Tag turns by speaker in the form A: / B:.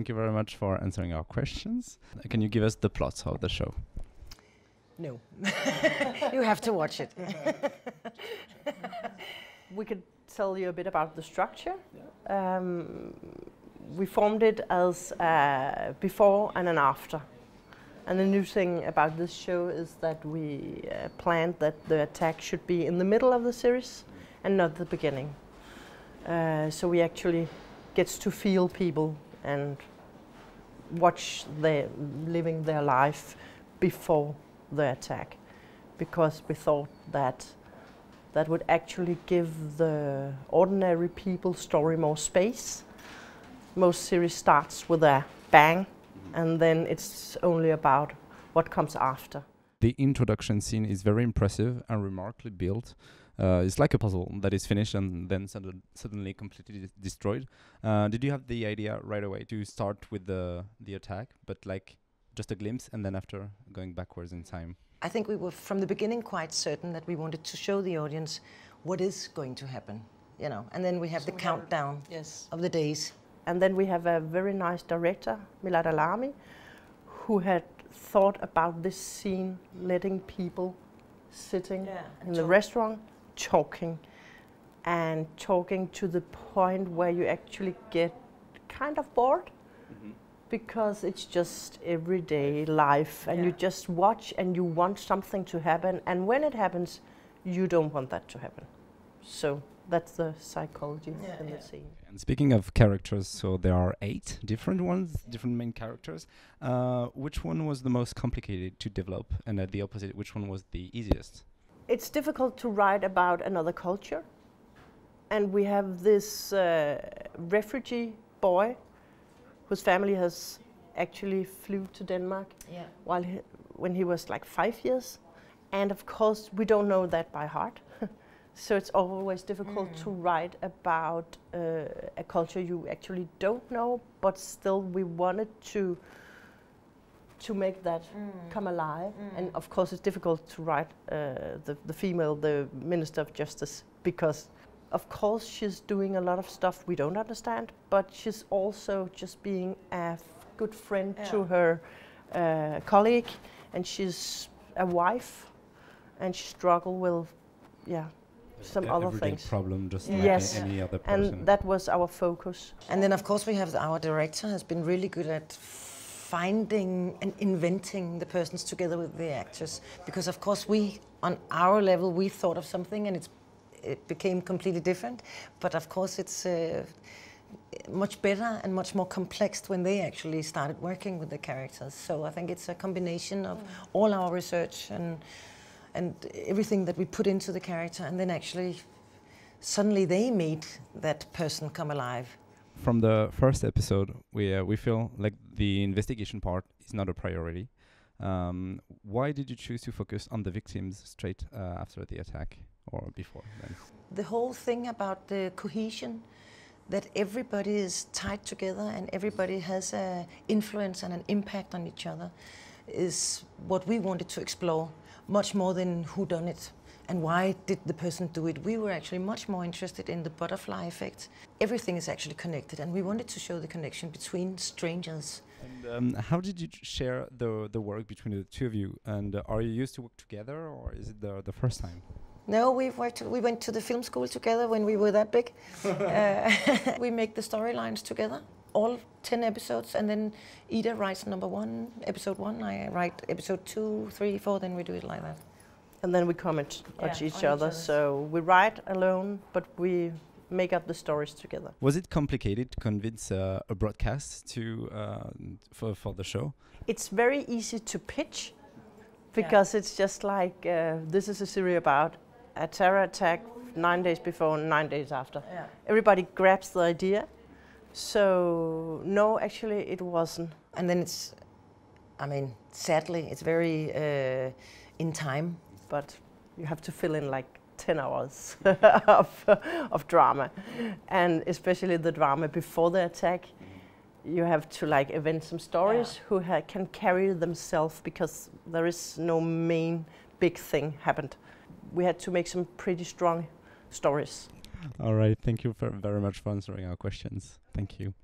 A: thank you very much for answering our questions. Can you give us the plot of the show?
B: No. You have to watch it.
C: We could tell you a bit about the structure. We formed it as before and an after. And the new thing about this show is that we planned that the attack should be in the middle of the series and not the beginning. So we actually gets to feel people and watch them living their life before the attack, because we thought that that would actually give the ordinary people's story more space. Most series starts with a bang, and then it's only about what comes after.
A: The introduction scene is very impressive and remarkably built. It's like a puzzle that is finished and then suddenly completely destroyed. Did you have the idea right away to start with the attack, but like just a glimpse and then after going backwards in time?
B: I think we were from the beginning quite certain that we wanted to show the audience what is going to happen, you know. And then we have the countdown of the days.
C: And then we have a very nice director, Milad Alami, who had thought about this scene, letting people sitting in the restaurant talking to the point where you actually get kind of bored, because it's just everyday life and you just watch and you want something to happen, and when it happens you don't want that to happen. So that's the psychology in the scene.
A: And speaking of characters, so there are 8 different main characters. Which one was the most complicated to develop, and at the opposite, which one was the easiest?
C: It's difficult to write about another culture, and we have this refugee boy whose family has actually flew to Denmark when he was like 5 years, and of course we don't know that by heart. So it's always difficult to write about a culture you actually don't know, but still we wanted to make that come alive. And of course it's difficult to write the female, the Minister of Justice, because of course she's doing a lot of stuff we don't understand, but she's also just being a good friend to her colleague, and she's a wife, and she struggles with some other things.
A: Problem, just like any other person.
C: And that was our focus.
B: And then of course we have our director has been really good at finding and inventing the persons together with the actors, because of course we, on our level, we thought of something and it became completely different, but of course it's much better and much more complex when they actually started working with the characters. So I think it's a combination of all our research and everything that we put into the character, and then actually suddenly they made that person come alive.
A: From the first episode, we feel like the investigation part is not a priority. Why did you choose to focus on the victims straight after the attack, or before then?
B: The whole thing about the cohesion, that everybody is tied together and everybody has an influence and an impact on each other, is what we wanted to explore, much more than who done it and why did the person do it. We were actually much more interested in the butterfly effect. Everything is actually connected, and we wanted to show the connection between strangers.
A: And how did you share the work between the two of you? And are you used to work together, or is it the first time?
B: No, we went to the film school together when we were that big. We make the storylines together, all 10 episodes, and then Ida writes episode 1, I write episode 2, 3, 4, then we do it like that.
C: And then we comment on each other, so we write alone, but we make up the stories together.
A: Was it complicated to convince a broadcast for the show?
C: It's very easy to pitch, because it's just like, this is a series about a terror attack 9 days before and 9 days after. Yeah. Everybody grabs the idea. So no, actually it wasn't. And then it's, I mean, sadly, it's very in time. But you have to fill in like 10 hours of drama. And especially the drama before the attack, you have to like invent some stories who can carry themselves, because there is no main big thing happened. We had to make some pretty strong stories.
A: All right, thank you very much for answering our questions. Thank you.